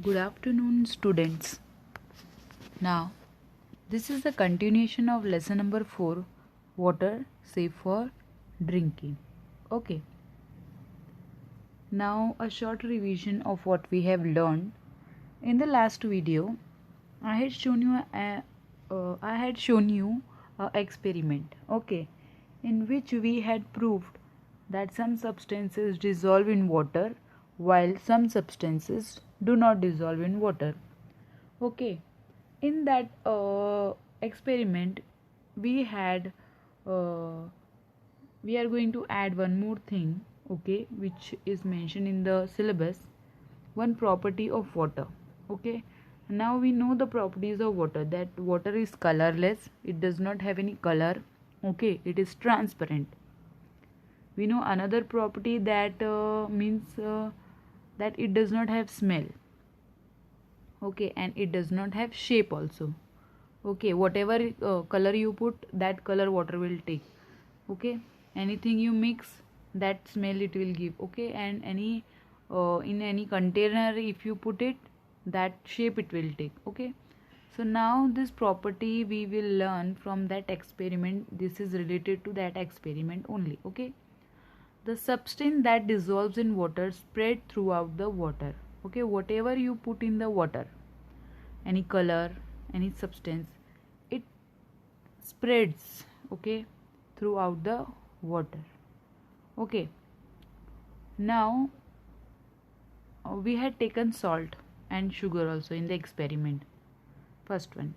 Good afternoon, students. Now, this is the continuation of lesson number 4, water safe for drinking. Okay. Now, a short revision of what we have learned. In the last video, I had shown you a experiment. Okay, in which we had proved that some substances dissolve in water while some substances do not dissolve in water. Okay, in that experiment we had we are going to add one more thing, okay, which is mentioned in the syllabus, one property of water. Okay, now we know the properties of water, that water is colorless, it does not have any color. Okay, it is transparent. We know another property that means that it does not have smell. Okay, and it does not have shape also. Okay, whatever color you put, that color water will take. Okay, anything you mix, that smell it will give. Okay, and any in any container if you put it, that shape it will take. Okay, so now this property we will learn from that experiment. This is related to that experiment only. Okay, the substance that dissolves in water spread throughout the water. Okay, whatever you put in the water, any color, any substance, it spreads, okay, throughout the water. Okay, now we had taken salt and sugar also in the experiment. First one,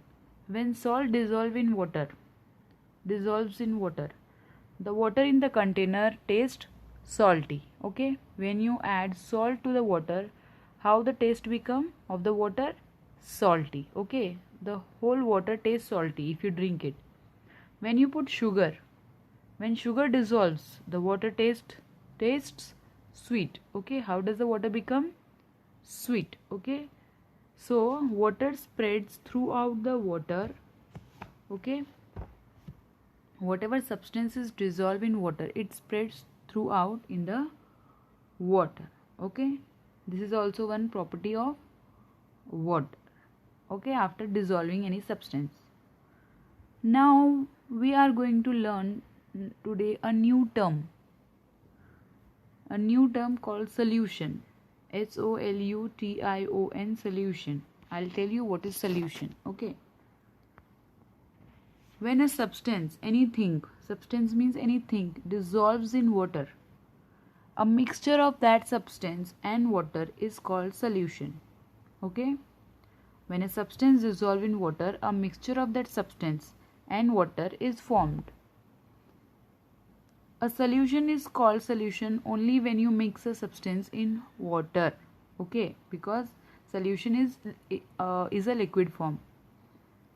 when salt dissolves in water, the water in the container tastes salty. Okay, when you add salt to the water, how the taste become of the water? Salty. Okay, the whole water tastes salty if you drink it. When you put sugar, when sugar dissolves, the water tastes sweet. Okay, how does the water become sweet? Okay, so water spreads throughout the water. Okay, whatever substances dissolve in water, it spreads throughout in the water. Okay, this is also one property of water. Okay, after dissolving any substance. Now we are going to learn today a new term called solution. SOLUTION, solution. I'll tell you what is solution. Okay, when a substance means anything, dissolves in water, a mixture of that substance and water is called solution. Okay, when a substance dissolves in water, a mixture of that substance and water is formed. A solution is called solution only when you mix a substance in water. Okay, because solution is a liquid form.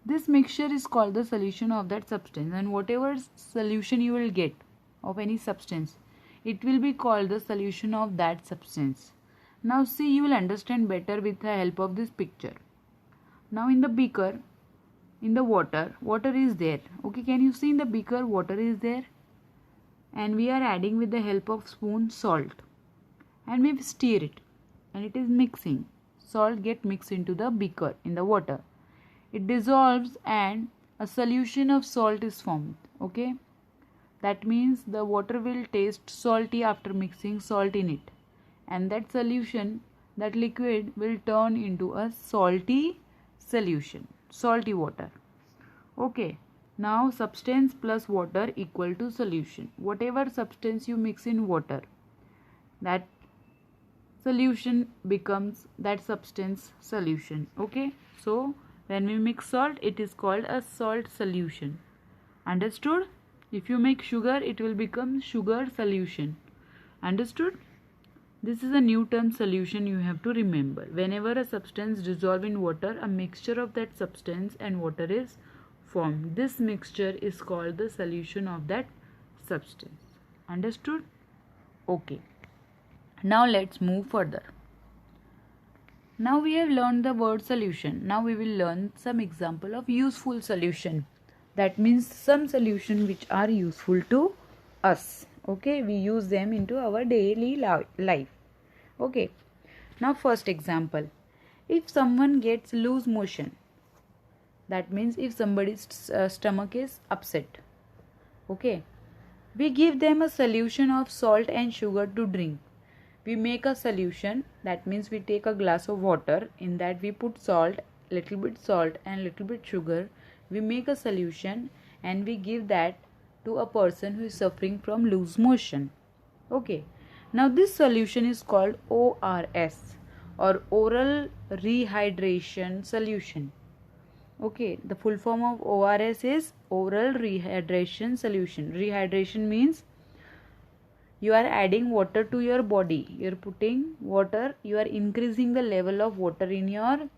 This mixture is called the solution of that substance, and whatever solution you will get of any substance, it will be called the solution of that substance. Now see, you will understand better with the help of this picture. Now in the beaker, in the water is there. Okay, can you see in the beaker water is there? And we are adding with the help of spoon salt. And we stir it. And it is mixing. Salt get mixed into the beaker in the water. It dissolves and a solution of salt is formed. Okay, that means the water will taste salty after mixing salt in it, and that solution, that liquid, will turn into a salty solution, salty water. Okay, now substance plus water equal to solution. Whatever substance you mix in water, that solution becomes that substance solution. Okay, so when we mix salt, it is called a salt solution. Understood? If you make sugar, it will become sugar solution. Understood? This is a new term, solution, you have to remember. Whenever a substance dissolves in water, a mixture of that substance and water is formed. This mixture is called the solution of that substance. Understood? Okay. Now let's move further. Now we have learned the word solution. Now we will learn some example of useful solution. That means some solution which are useful to us. Okay, we use them into our daily life. Okay, now first example. If someone gets loose motion, that means if somebody's stomach is upset, okay, we give them a solution of salt and sugar to drink. We make a solution, that means we take a glass of water, in that we put salt, little bit salt and little bit sugar. We make a solution and we give that to a person who is suffering from loose motion. Okay, now this solution is called ORS, or oral rehydration solution. Okay, the full form of ORS is oral rehydration solution. Rehydration means you are adding water to your body. You are putting water, you are increasing the level of water in your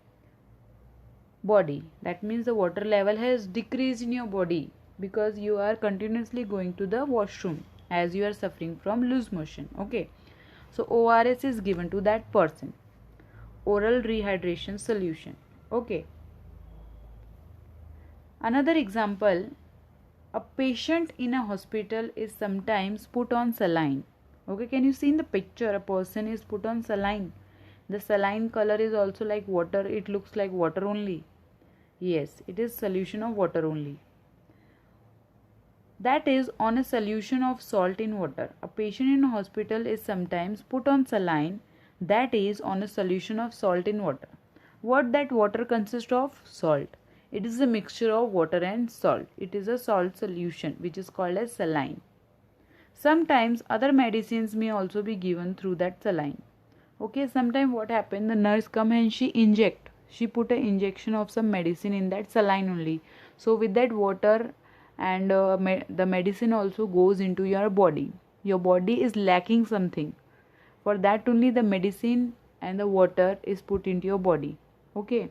body. That means the water level has decreased in your body because you are continuously going to the washroom as you are suffering from loose motion. Okay, so ORS is given to that person. Oral rehydration solution. Okay. Another example, a patient in a hospital is sometimes put on saline. Okay, can you see in the picture a person is put on saline? The saline color is also like water. It looks like water only. Yes, it is solution of water only. That is on a solution of salt in water. A patient in a hospital is sometimes put on saline. That is on a solution of salt in water. What that water consists of? Salt. It is a mixture of water and salt. It is a salt solution which is called as saline. Sometimes other medicines may also be given through that saline. Okay, sometimes what happened, the nurse come and she put an injection of some medicine in that saline only. So with that water and the medicine also goes into your body. Your body is lacking something. For that only the medicine and the water is put into your body. Okay.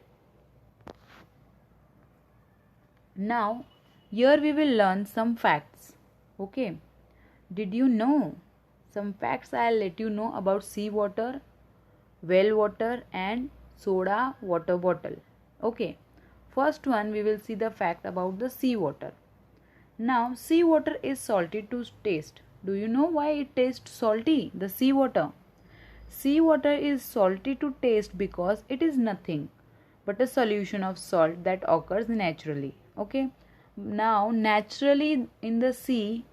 Now, here we will learn some facts. Okay. Did you know? Some facts I'll let you know about seawater, well water and soda water bottle. Okay. First one, we will see the fact about the seawater. Now, seawater is salty to taste. Do you know why it tastes salty? The seawater. Seawater is salty to taste because it is nothing but a solution of salt that occurs naturally. Okay. Now, naturally in the sea,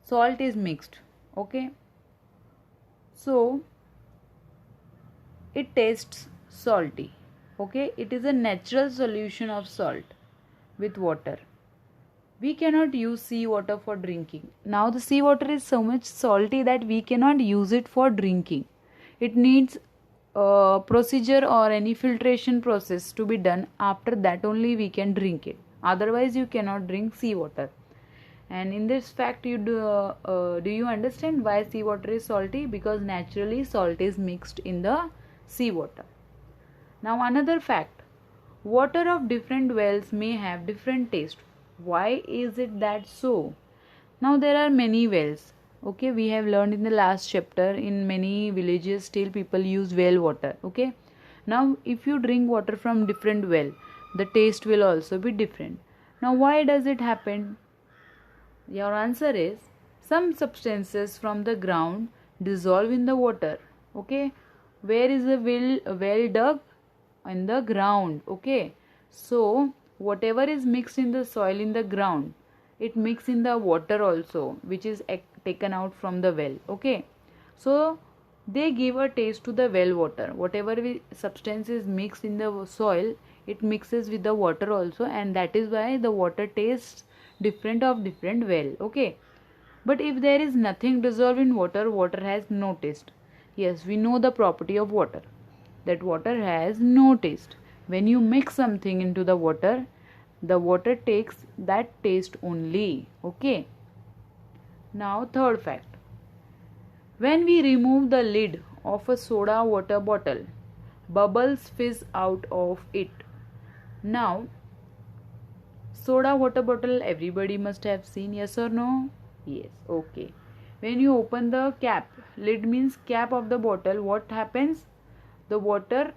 salt is mixed. Okay. So, it tastes salty. Okay. It is a natural solution of salt with water. We cannot use seawater for drinking. Now, the seawater is so much salty that we cannot use it for drinking. It needs a procedure or any filtration process to be done. After that only we can drink it. Otherwise you cannot drink seawater. And in this fact, do you understand why seawater is salty? Because naturally salt is mixed in the seawater. Now another fact, water of different wells may have different taste. Why is it that so? Now there are many wells. Okay, we have learned in the last chapter, in many villages still people use well water. Okay, now if you drink water from different well, the taste will also be different. Now why does it happen? Your answer is, some substances from the ground dissolve in the water. Okay, where is the well dug? In the ground. Okay, so whatever is mixed in the soil in the ground, it mixes in the water also, which is taken out from the well. Okay, so they give a taste to the well water. Whatever substance is mixed in the soil, it mixes with the water also, and that is why the water tastes different of different well. Okay, but if there is nothing dissolved in water, water has no taste. Yes, we know the property of water, that water has no taste. When you mix something into the water takes that taste only. Okay, now third fact, when we remove the lid of a soda water bottle, bubbles fizz out of it. Now, soda water bottle everybody must have seen, yes or no? Yes. Okay, when you open the cap, lid means cap of the bottle, what happens? The water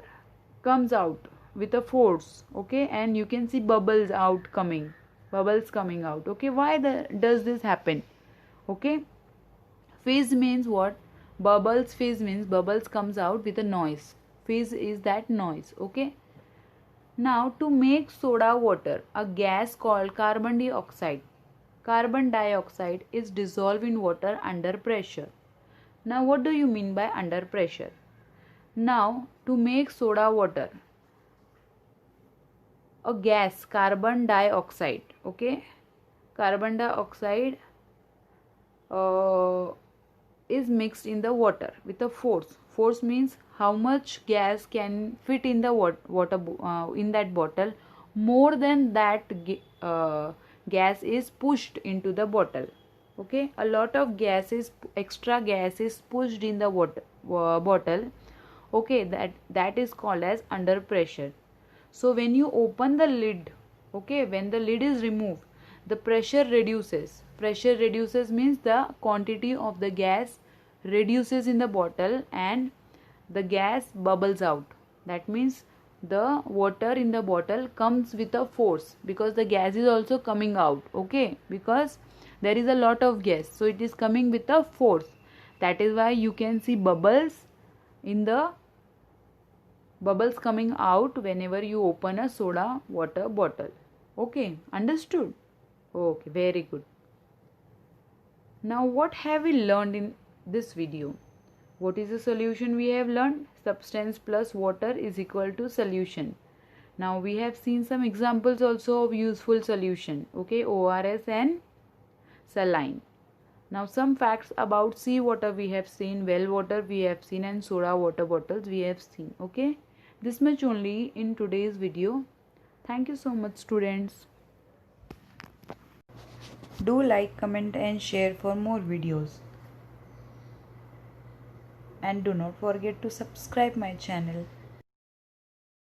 comes out with a force. Okay, and you can see bubbles coming out. Okay, why does this happen? Okay, fizz means what? Fizz means bubbles comes out with a noise. fizz is that noise. Okay. Now to make soda water, a gas called carbon dioxide is dissolved in water under pressure. Now what do you mean by under pressure? Now to make soda water, a gas carbon dioxide, okay, carbon dioxide is mixed in the water with a force means how much gas can fit in the water in that bottle. More than that gas is pushed into the bottle. Okay, a lot of extra gas is pushed in the bottle. Okay, that is called as under pressure. So when you open the lid, okay, when the lid is removed, the pressure reduces. Pressure reduces means the quantity of the gas reduces in the bottle and the gas bubbles out. That means the water in the bottle comes with a force because the gas is also coming out. Okay, because there is a lot of gas, so it is coming with a force. That is why you can see bubbles coming out whenever you open a soda water bottle. Okay, understood? Okay, very good. Now what have we learned in this video? What is the solution we have learned? Substance plus water is equal to solution. Now we have seen some examples also of useful solution. Okay, ORS and saline. Now some facts about seawater we have seen, well water we have seen, and soda water bottles we have seen. Okay, this much only in today's video. Thank you so much, students. Do like, comment and share for more videos. And do not forget to subscribe my channel.